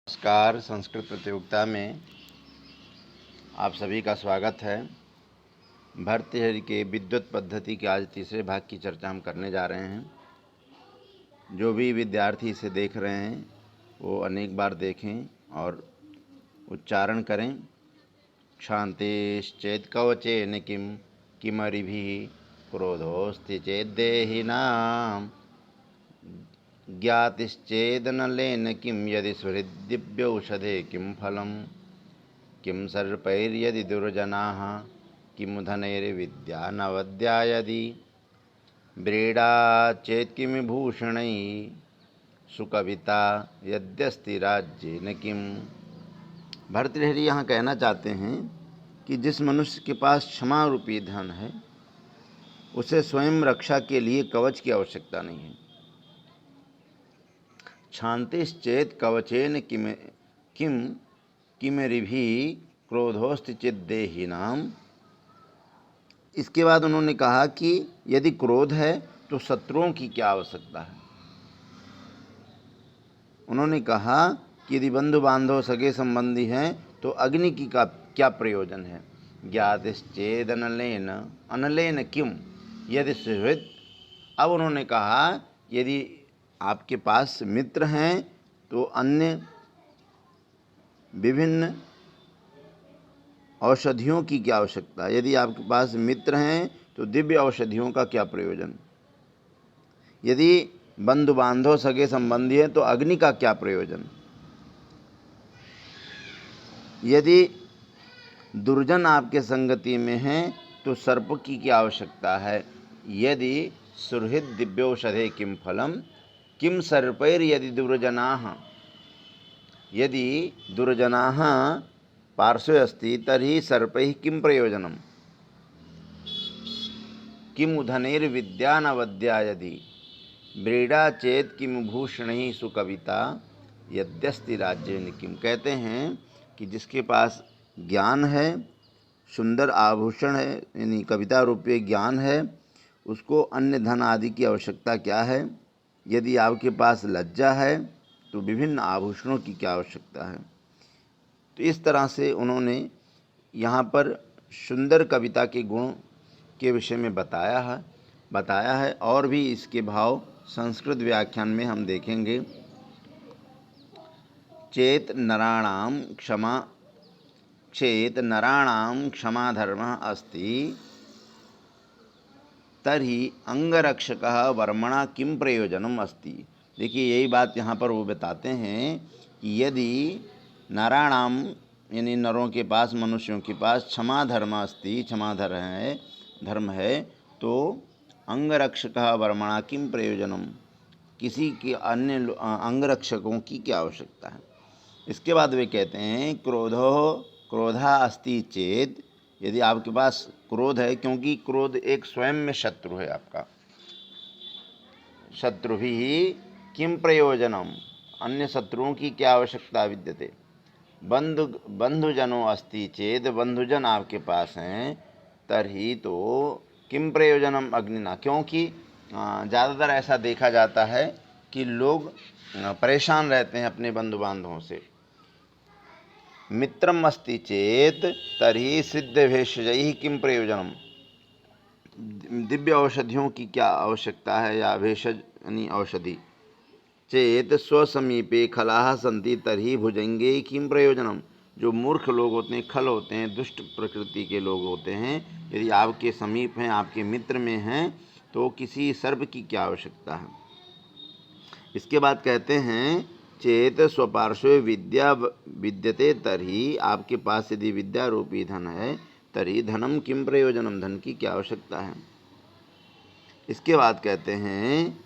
नमस्कार। संस्कृत प्रतियोगिता में आप सभी का स्वागत है। भर्तृहरि के विद्युत पद्धति के आज तीसरे भाग की चर्चा हम करने जा रहे हैं। जो भी विद्यार्थी इसे देख रहे हैं वो अनेक बार देखें और उच्चारण करें। क्षान्तिश्चेत् कवचेन किं किमरिभिः क्रोधोऽस्ति चेद्देहिनाम् ज्ञातिश्चेदनलेन किं यदि सुहृद्दिव्यौषधे किं फलम् किं सर्पैर्यदि दुर्जनाः किं धनैर्विद्या नवद्या यदि व्रीडा चेत् किमिभूषणैः सुकविता यद्यस्ति राज्येन किम। भर्तृहरि यहाँ कहना चाहते हैं कि जिस मनुष्य के पास क्षमा रूपी धन है उसे स्वयं रक्षा के लिए कवच की आवश्यकता नहीं है। क्षान्तिश्चेत् कवचेन किम किमरिभिः क्रोधोऽस्ति चेद्देहिनाम्। इसके बाद उन्होंने कहा कि यदि क्रोध है तो शत्रुओं की क्या आवश्यकता है। उन्होंने कहा कि यदि बंधु बांधव सगे संबंधी हैं तो अग्नि की का क्या प्रयोजन है। ज्ञातिश्चेदनलेन अनलेन किम यदि सुहृद। अब उन्होंने कहा यदि आपके पास मित्र हैं तो अन्य विभिन्न औषधियों की क्या आवश्यकता है। यदि आपके पास मित्र हैं तो दिव्य औषधियों का क्या प्रयोजन। यदि बंधु बांधव सगे संबंधी हैं तो अग्नि का क्या प्रयोजन। यदि दुर्जन आपके संगति में हैं तो सर्प की क्या आवश्यकता है। यदि सुहृद दिव्यौषधे किम फलम किम सर्पैर यदि दुर्जनाः। यदि दुर्जनाः पार्श्वे अस्ति तर्हि सर्पैः किं प्रयोजनम् किं धनैर्विद्या नवद्या यदि व्रीडा चेत् किं भूषणैः सुकविता यद्यस्ति राज्येन किम। कहते हैं कि जिसके पास ज्ञान है, सुंदर आभूषण है, यानी कविता रूपी ज्ञान है, उसको अन्य धन आदि की आवश्यकता क्या है। यदि आपके पास लज्जा है तो विभिन्न आभूषणों की क्या आवश्यकता है। तो इस तरह से उन्होंने यहाँ पर सुंदर कविता के गुण के विषय में बताया है और भी इसके भाव संस्कृत व्याख्यान में हम देखेंगे। चेत नराणां क्षमा धर्मः अस्ति तर्हि अंगरक्षकः वर्मणा किं प्रयोजनम अस्ति। देखिए यही बात यहाँ पर वो बताते हैं कि यदि नराणाम यानी नरों के पास, मनुष्यों के पास क्षमा धर्म अस्ति, क्षमा धर्म है तो अंगरक्षकः वर्मणा किं प्रयोजनम, किसी के अन्य अंगरक्षकों की क्या आवश्यकता है। इसके बाद वे कहते हैं क्रोधा अस्ति चेत। यदि आपके पास क्रोध है, क्योंकि क्रोध एक स्वयं में शत्रु है आपका, शत्रु भी किम प्रयोजनम, अन्य शत्रुओं की क्या आवश्यकता विद्यते। बंधुजनों अस्ति चेत, बंधुजन आपके पास हैं तर्हि तो किम प्रयोजनम अग्निना। क्योंकि ज़्यादातर ऐसा देखा जाता है कि लोग परेशान रहते हैं अपने बंधु बांधवों से। मित्रम अस्ति चेत तर्हि सिद्ध भेषजैः किम प्रयोजनम, दिव्य औषधियों की क्या आवश्यकता है या भेषज यानी औषधि। चेत स्वसमीपे खलाः सन्ति तर्हि भुजंगे किम प्रयोजनम। जो मूर्ख लोग होते हैं, खल होते हैं, दुष्ट प्रकृति के लोग होते हैं, यदि आपके समीप हैं, आपके मित्र में हैं तो किसी सर्प की क्या आवश्यकता है। इसके बाद कहते हैं चेत स्वपार्श्वे विद्या विद्यते तर्हि, आपके पास यदि विद्या रूपी धन है तर्हि धनम किम प्रयोजनम, धन की क्या आवश्यकता है। इसके बाद कहते हैं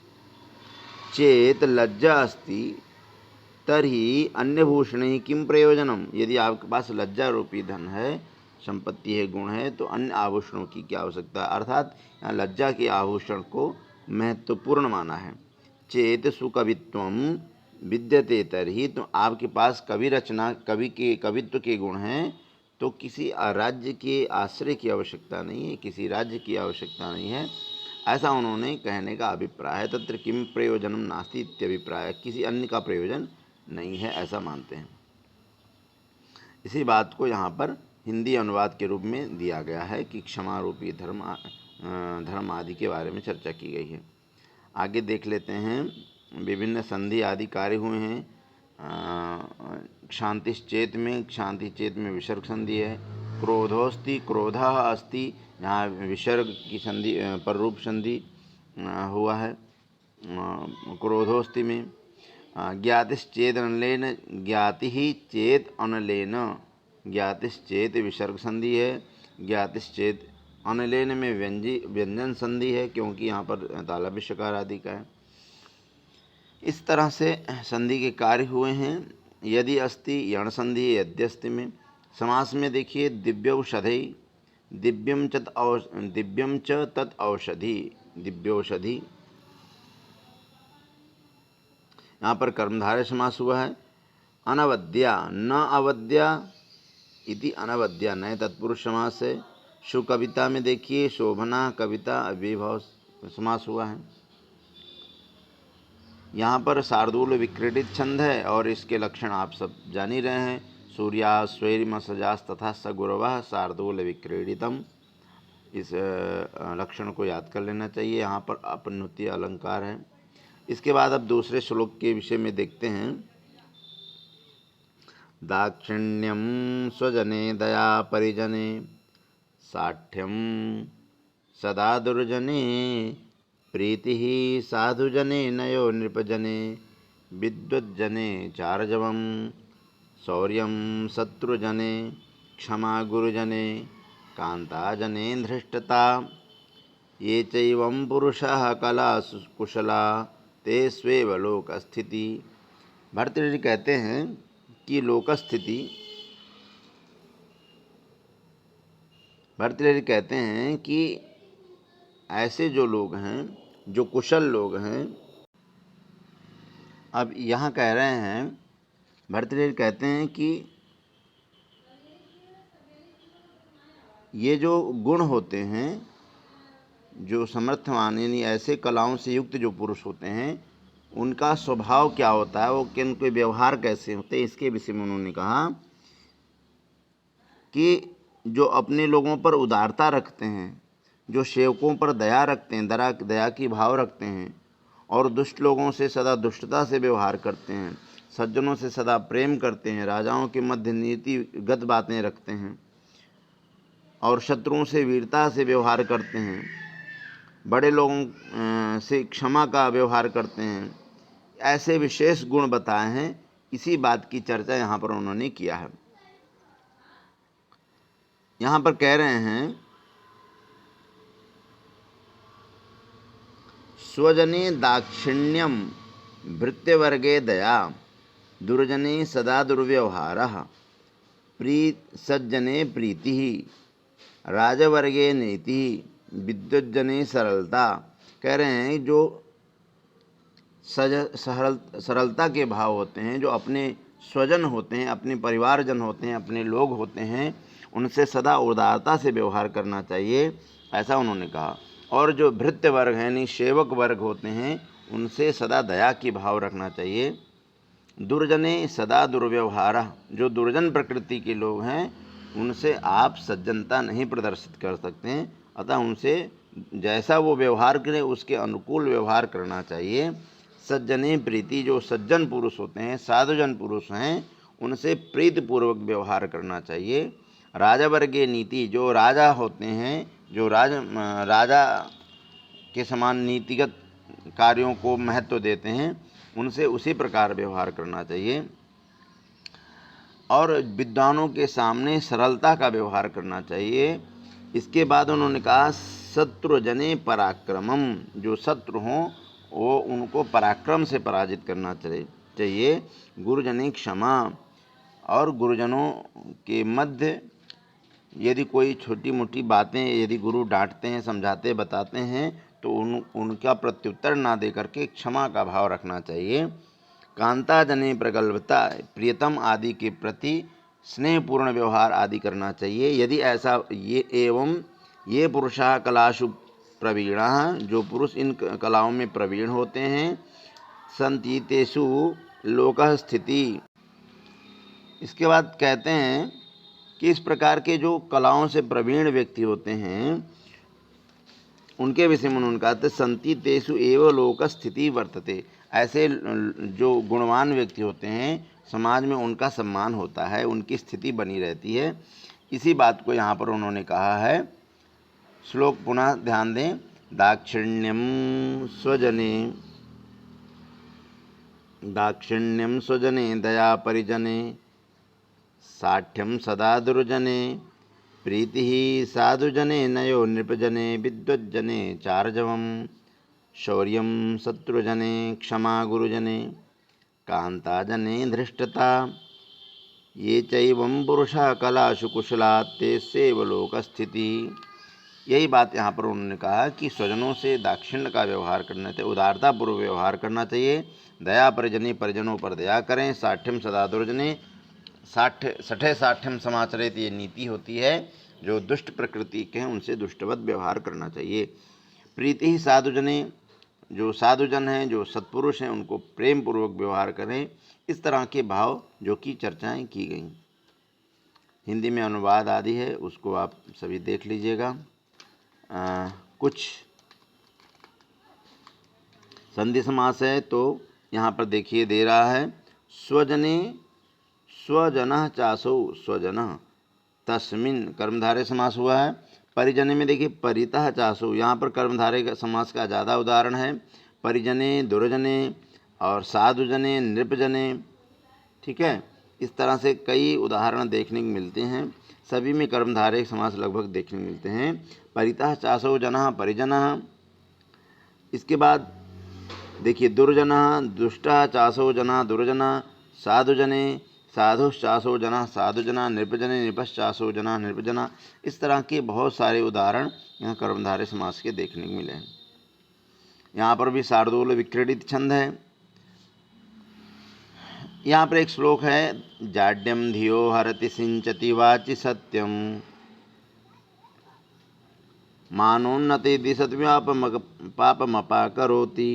चेत लज्जा अस्ति तर्हि अन्यभूषणैः किम प्रयोजनम। यदि आपके पास लज्जा रूपी धन है, संपत्ति है, गुण है, तो अन्य आभूषणों की क्या आवश्यकता है। अर्थात यहाँ लज्जा के आभूषण को महत्वपूर्ण माना है। चेत सुकवित्वम विद्यते तर्हि, तो आपके पास कवि रचना, कवित्व के गुण हैं तो किसी राज्य के आश्रय की आवश्यकता नहीं है, किसी राज्य की आवश्यकता नहीं है, ऐसा उन्होंने कहने का अभिप्राय है। तत्र किम प्रयोजनम नास्ति इत्यभिप्राय, किसी अन्य का प्रयोजन नहीं है, ऐसा मानते हैं। इसी बात को यहाँ पर हिंदी अनुवाद के रूप में दिया गया है कि क्षमा रूपी धर्म आदि के बारे में चर्चा की गई है। आगे देख लेते हैं। विभिन्न संधि आदि कार्य हुए हैं। क्षांतिश्चेत में विसर्ग संधि है। क्रोधोस्ति, क्रोधा अस्ति, यहाँ विसर्ग की संधि पर रूप संधि हुआ है क्रोधोस्ति में। ज्ञातिश्चेत अनलेन, ज्ञाति ही चेत अनलेन, ज्ञातिश्चेत विसर्ग संधि है। ज्ञातिश्चेत अनलेन में व्यंजन संधि है, क्योंकि यहाँ पर तालव्य शकार आदि का है। इस तरह से संधि के कार्य हुए हैं। यदि अस्ति यण संधि है यद्यस्ति में। समास में देखिए दिव्यौषधि, दिव्यम च तत् औषधि, दिव्यौषधि। यहाँ पर कर्मधारय समास हुआ है। अनवद्या, न अवद्या इति अनवद्या नए तत्पुरुष समास है। सुकविता में देखिए शोभना कविता अव्ययभाव समास हुआ है। यहाँ पर शार्दूल विक्रीडित छंद है और इसके लक्षण आप सब जान ही रहे हैं। सूर्या स्वैरिमसजास तथा सगुरवः शार्दूल विक्रीडितम, इस लक्षण को याद कर लेना चाहिए। यहाँ पर अपनुति अलंकार है। इसके बाद अब दूसरे श्लोक के विषय में देखते हैं। दाक्षिण्यम स्वजने दया परिजने, साठ्यम सदा दुर्जने, प्रीति साधुजने नयो नृपजने, विद्वज्जने चार्जवम, शौर्यम शत्रुजने, क्षमा गुरुजने, कांताजने धृष्टता, ये चैवं पुरुषः कला कुशला, ते स्वेव लोक स्थिति। भर्तृहरि कहते हैं कि लोक स्थिति, भर्तृहरि कहते हैं कि ऐसे जो लोग हैं, जो कुशल लोग हैं। अब यहाँ कह रहे हैं, भर्तृहरि कहते हैं कि ये जो गुण होते हैं, जो समर्थवान यानी ऐसे कलाओं से युक्त जो पुरुष होते हैं, उनका स्वभाव क्या होता है, वो किन के व्यवहार कैसे होते हैं, इसके विषय में उन्होंने कहा कि जो अपने लोगों पर उदारता रखते हैं, जो सेवकों पर दया रखते हैं, दया की भाव रखते हैं, और दुष्ट लोगों से सदा दुष्टता से व्यवहार करते हैं, सज्जनों से सदा प्रेम करते हैं, राजाओं के मध्य नीतिगत बातें रखते हैं, और शत्रुओं से वीरता से व्यवहार करते हैं, बड़े लोगों से क्षमा का व्यवहार करते हैं, ऐसे विशेष गुण बताए हैं। इसी बात की चर्चा यहाँ पर उन्होंने किया है। यहाँ पर कह रहे हैं स्वजने दाक्षिण्यम, भृत्यवर्गे दया, दुर्जने सदा दुर्व्यवहारः, सज्जने प्रीति, राजवर्गे नीति, विद्वज्जने सरलता। कह रहे हैं जो सरलता के भाव होते हैं, जो अपने स्वजन होते हैं, अपने परिवारजन होते हैं, अपने लोग होते हैं, उनसे सदा उदारता से व्यवहार करना चाहिए, ऐसा उन्होंने कहा। और जो भृत्य वर्ग हैं यानी सेवक वर्ग होते हैं, उनसे सदा दया की भाव रखना चाहिए। दुर्जने सदा दुर्व्यवहार, जो दुर्जन प्रकृति के लोग हैं, उनसे आप सज्जनता नहीं प्रदर्शित कर सकते हैं, अतः उनसे जैसा वो व्यवहार करें उसके अनुकूल व्यवहार करना चाहिए। सज्जने प्रीति, जो सज्जन पुरुष होते हैं, साधुजन पुरुष हैं, उनसे प्रीतिपूर्वक व्यवहार करना चाहिए। राजावर्गीय नीति, जो राजा होते हैं, जो राजा के समान नीतिगत कार्यों को महत्व देते हैं, उनसे उसी प्रकार व्यवहार करना चाहिए। और विद्वानों के सामने सरलता का व्यवहार करना चाहिए। इसके बाद उन्होंने कहा शत्रुजने पराक्रमम, जो शत्रु हों वो उनको पराक्रम से पराजित करना चाहिए। गुरुजने क्षमा, और गुरुजनों के मध्य यदि कोई छोटी मोटी बातें यदि गुरु डांटते हैं, समझाते बताते हैं, तो उनका प्रत्युत्तर ना दे करके क्षमा का भाव रखना चाहिए। कांता जने प्रगल्भता, प्रियतम आदि के प्रति स्नेहपूर्ण व्यवहार आदि करना चाहिए। यदि ऐसा ये पुरुषा कलाशु प्रवीणा, जो पुरुष इन कलाओं में प्रवीण होते हैं, संतीतेषु लोकः स्थिति। इसके बाद कहते हैं कि इस प्रकार के जो कलाओं से प्रवीण व्यक्ति होते हैं उनके विषय में उन्होंने कहा था संति तेषु एव लोक स्थिति वर्तते। ऐसे जो गुणवान व्यक्ति होते हैं समाज में उनका सम्मान होता है, उनकी स्थिति बनी रहती है। इसी बात को यहाँ पर उन्होंने कहा है। श्लोक पुनः ध्यान दें। दाक्षिण्यम स्वजने दया परिजने साठ्यम सदा दुर्जने प्रीति साधुजने नयो नृपजने विद्वज्जने चार्जवम शौर्यम शत्रुजने क्षमा गुरुजने कांताजने धृष्टता ये चैवं पुरुषा कलाशु कुशला तेस्यैव लोकस्थिति। यही बात यहाँ पर उन्होंने कहा कि स्वजनों से दाक्षिण्य का व्यवहार करना चाहिए, उदारतापूर्वक व्यवहार करना चाहिए। दया परिजनी, परिजनों पर दया करें। साठ्यम सदा दुर्जने, सठे साठ्यम समाचरित, ये नीति होती है। जो दुष्ट प्रकृति के हैं उनसे दुष्टवत व्यवहार करना चाहिए। प्रीति ही साधुजने, जो साधुजन हैं, जो सत्पुरुष हैं, उनको प्रेम पूर्वक व्यवहार करें। इस तरह के भाव जो कि चर्चाएं की गई। हिंदी में अनुवाद आदि है, उसको आप सभी देख लीजिएगा। कुछ संधि समास है तो यहाँ पर देखिए दे रहा है स्वजने स्वजनः चासौ स्वजनः, तस्मिन कर्मधारय समास हुआ है। परिजने में देखिए परितः चासौ, यहाँ पर कर्मधारय समास का ज़्यादा उदाहरण है। परिजने दुर्जने और साधुजने नृपजने, ठीक है। इस तरह से कई उदाहरण देखने को मिलते हैं। सभी में कर्मधारय समास लगभग देखने को मिलते हैं। परितः चासौ जनः परिजनः। इसके बाद देखिए दुर्जनः दुष्टः चासौ जनः दुर्जनः, साधुजने साधुश्चासौ जनः साधुजना, नृपजने नृपश्चासौ जनः नृपजना। इस तरह के बहुत सारे उदाहरण यहाँ कर्मधारय समास के देखने को मिले हैं। यहाँ पर भी शार्दूल विक्रीडित छंद है। यहाँ पर एक श्लोक है जाड्यम धियो हरति सिंचति वाचि सत्यम मानोन्नति दिशत पापमपा करोति।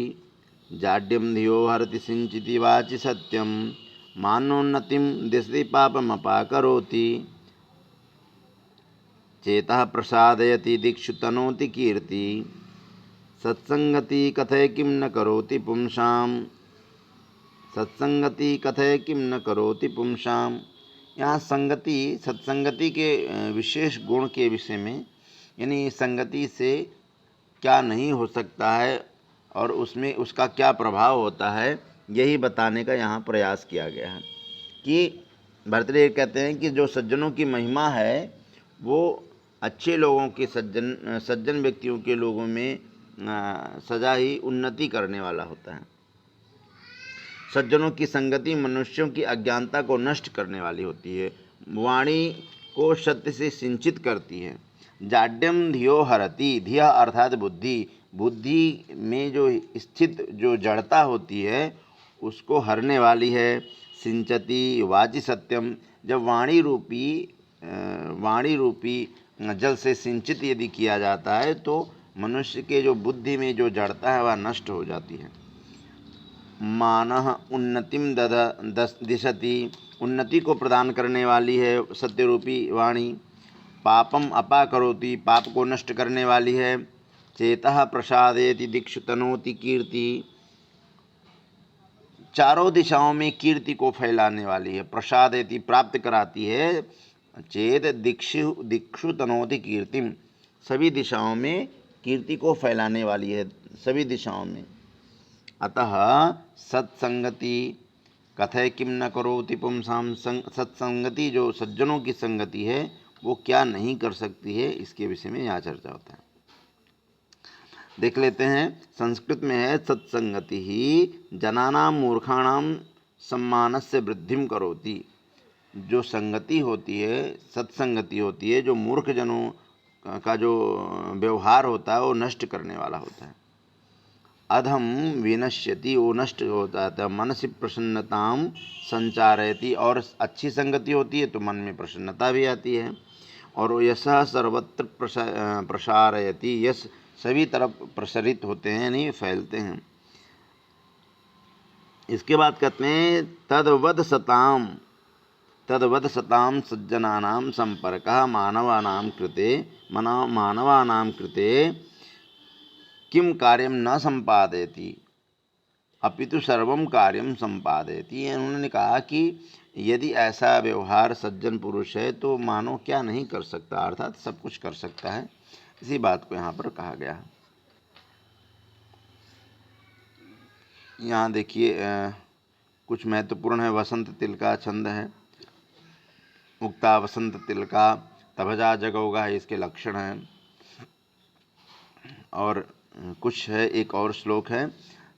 जाड्यम धियो हरति सिंचिति वाचि सत्यम मानोन्नतिम दिशति पापमपा करोति। चेतः प्रसादयति दिक्षु तनोति कीर्ति सत्संगति कथय किम न करोति पुंसाम। सत्संगति कथय किम न करोति पुंसाम। यहाँ संगति, सत्संगति के विशेष गुण के विषय में, यानी संगति से क्या नहीं हो सकता है और उसमें उसका क्या प्रभाव होता है, यही बताने का यहाँ प्रयास किया गया है। कि भर्तृहरि कहते हैं कि जो सज्जनों की महिमा है वो अच्छे लोगों के सज्जन व्यक्तियों के लोगों में सदा ही उन्नति करने वाला होता है। सज्जनों की संगति मनुष्यों की अज्ञानता को नष्ट करने वाली होती है, वाणी को सत्य से सिंचित करती है। जाड्यम धियो हरति, धिया अर्थात बुद्धि, बुद्धि में जो स्थित जो जड़ता होती है उसको हरने वाली है। सिंचति वाचि सत्यम, जब वाणी रूपी जल से सिंचित यदि किया जाता है तो मनुष्य के जो बुद्धि में जो जड़ता है वह नष्ट हो जाती है। मानः उन्नतिम दिशति, उन्नति को प्रदान करने वाली है सत्य रूपी वाणी। पापम अपा करोति, पाप को नष्ट करने वाली है। चेतः प्रसादेति दिक्षु तनोति कीर्ति, चारों दिशाओं में कीर्ति को फैलाने वाली है। प्रसादेति प्राप्त कराती है। चेत दिक्षु तनोति कीर्तिम, सभी दिशाओं में कीर्ति को फैलाने वाली है, सभी दिशाओं में। अतः सत्संगति कथय किम न करोति पुंसाम, सत्संगति जो सज्जनों की संगति है वो क्या नहीं कर सकती है, इसके विषय में यहाँ चर्चा होता है। देख लेते हैं, संस्कृत में है सत्संगति ही जनानाम मूर्खाणाम सम्मानस्य वृद्धिम करोति। जो संगति होती है, सत्संगति होती है, जो मूर्ख जनों का जो व्यवहार होता है वो नष्ट करने वाला होता है। अधम विनश्यति, वो नष्ट होता है। मनसि प्रसन्नताम संचारयति, और अच्छी संगति होती है तो मन में प्रसन्नता भी आती है। और यशः सर्वत्र प्रसारयति, यश सभी तरफ प्रसारित होते हैं, नहीं फैलते हैं। इसके बाद कहते हैं तद्वद सताम सज्जनानां संपर्कः मानवानां कृते किम कार्यम न संपादयति अपितु सर्वम कार्यम संपादयति। उन्होंने कहा कि यदि ऐसा व्यवहार सज्जन पुरुष है तो मानव क्या नहीं कर सकता, अर्थात सब कुछ कर सकता है। इसी बात को यहाँ पर कहा गया है। यहाँ देखिए कुछ महत्वपूर्ण है। वसंत तिल का छंद है, उक्ता वसंत तिल का तभजा जगोगा, इसके लक्षण हैं। और कुछ है, एक और श्लोक है,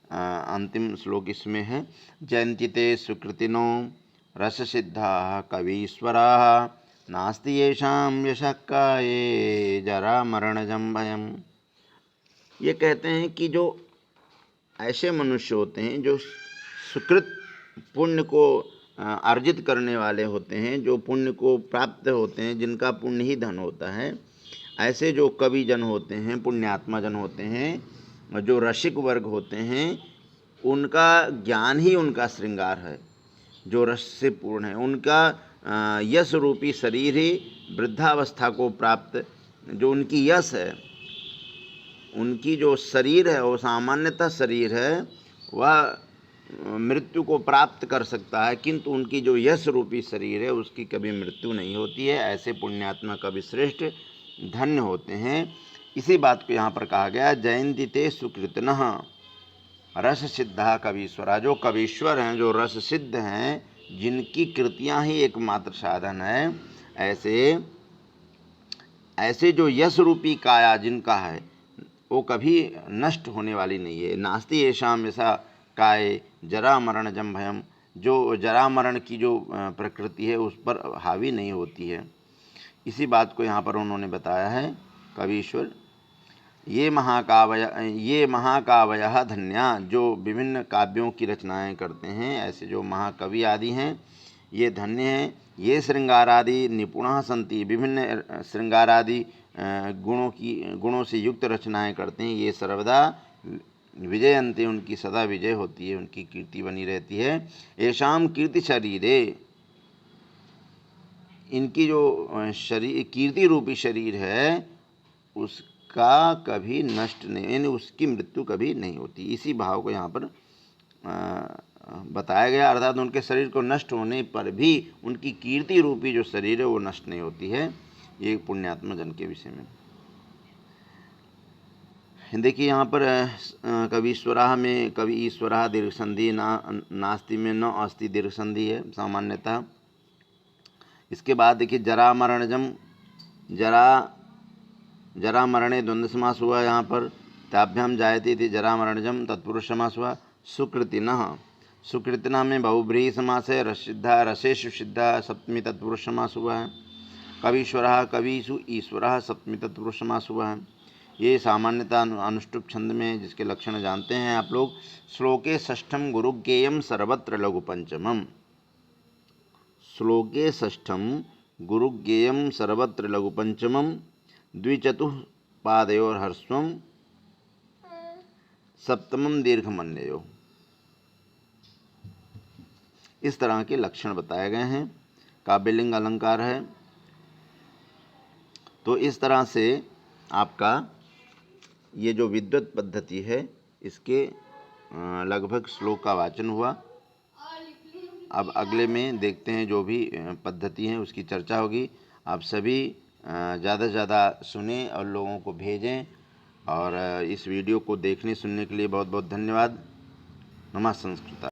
अंतिम श्लोक इसमें है, जयन्तिते सुकृतिनो रस सिद्धा कवीश्वरा नास्ति येषां यशः काये जरा मरणजं भयम्। ये कहते हैं कि जो ऐसे मनुष्य होते हैं जो सुकृत पुण्य को अर्जित करने वाले होते हैं, जो पुण्य को प्राप्त होते हैं, जिनका पुण्य ही धन होता है, ऐसे जो कवि जन होते हैं, पुण्यात्मा जन होते हैं, जो रसिक वर्ग होते हैं, उनका ज्ञान ही उनका श्रृंगार है, जो रस से पूर्ण है। उनका यश रूपी शरीर ही वृद्धावस्था को प्राप्त, जो उनकी यश है, उनकी जो शरीर है वो सामान्यतः शरीर है, वह मृत्यु को प्राप्त कर सकता है, किंतु उनकी जो यश रूपी शरीर है उसकी कभी मृत्यु नहीं होती है। ऐसे पुण्यात्मा कवि श्रेष्ठ धन्य होते हैं। इसी बात को यहाँ पर कहा गया, जयन्ति ते सुकृतिनः रस सिद्धा कवीश्वरा। जो कवीश्वर हैं, जो रस सिद्ध हैं, जिनकी कृतियाँ ही एकमात्र साधन है, ऐसे जो यश रूपी काया जिनका है वो कभी नष्ट होने वाली नहीं है। नास्ति येषां ऐसा काय जरा मरण जम भयम, जो जरा मरण की जो प्रकृति है उस पर हावी नहीं होती है। इसी बात को यहाँ पर उन्होंने बताया है कवीश्वर। ये महाकावयः धन्या, जो विभिन्न काव्यों की रचनाएं करते हैं, ऐसे जो महाकवि आदि हैं ये धन्य हैं। ये श्रृंगारादि निपुणः सन्ति, विभिन्न श्रृंगारादि गुणों से युक्त रचनाएं करते हैं, ये सर्वदा विजयन्ते, उनकी सदा विजय होती है, उनकी कीर्ति बनी रहती है। येषां कीर्ति शरीरे, इनकी जो शरीर कीर्ति रूपी शरीर है उसका कभी नष्ट नहीं, यानी उसकी मृत्यु कभी नहीं होती। इसी भाव को यहाँ पर बताया गया, अर्थात उनके शरीर को नष्ट होने पर भी उनकी कीर्ति रूपी जो शरीर है वो नष्ट नहीं होती है। ये पुण्यात्मा जन के विषय में देखिए। यहाँ पर कवीश्वरा में कवि ईश्वरा दीर्घ संधि, नास्ति में न अस्ति दीर्घ संधि है सामान्यतः। इसके बाद देखिए जरा मरणजम, जरा मरणे द्वंद्व समास हुआ यहाँ पर। ताभ्याम जायते थी जरा मरणजम, तत्पुरुष समास हुआ। सुकृतिनः, सुकृतिनः में बहुब्रीहि समास है। रसिद्धा, रसेषु सिद्धा सप्तमी तत्पुरुष समास हुआ है। कवीश्वरः, कवीषु ईश्वरः सप्तमी तत्पुरुष समास हुआ है। ये सामान्यतः अनुष्टुप छंद में, जिसके लक्षण जानते हैं आप लोग। श्लोके षष्ठम गुरुज्ञेयम सर्वत्र लघु पंचमम, श्लोके षष्ठम गुरुज्ञेयम सर्वत्र लघु पंचमम, द्विचतुः हर्स्वम सप्तमम दीर्घमन्ययो। इस तरह के लक्षण बताए गए हैं। काव्यलिंग अलंकार है। तो इस तरह से आपका ये जो विद्वत पद्धति है इसके लगभग श्लोक का वाचन हुआ। अब अगले में देखते हैं जो भी पद्धति है उसकी चर्चा होगी। आप सभी ज़्यादा से ज़्यादा सुने और लोगों को भेजें। और इस वीडियो को देखने सुनने के लिए बहुत बहुत धन्यवाद। नमः संस्कृता।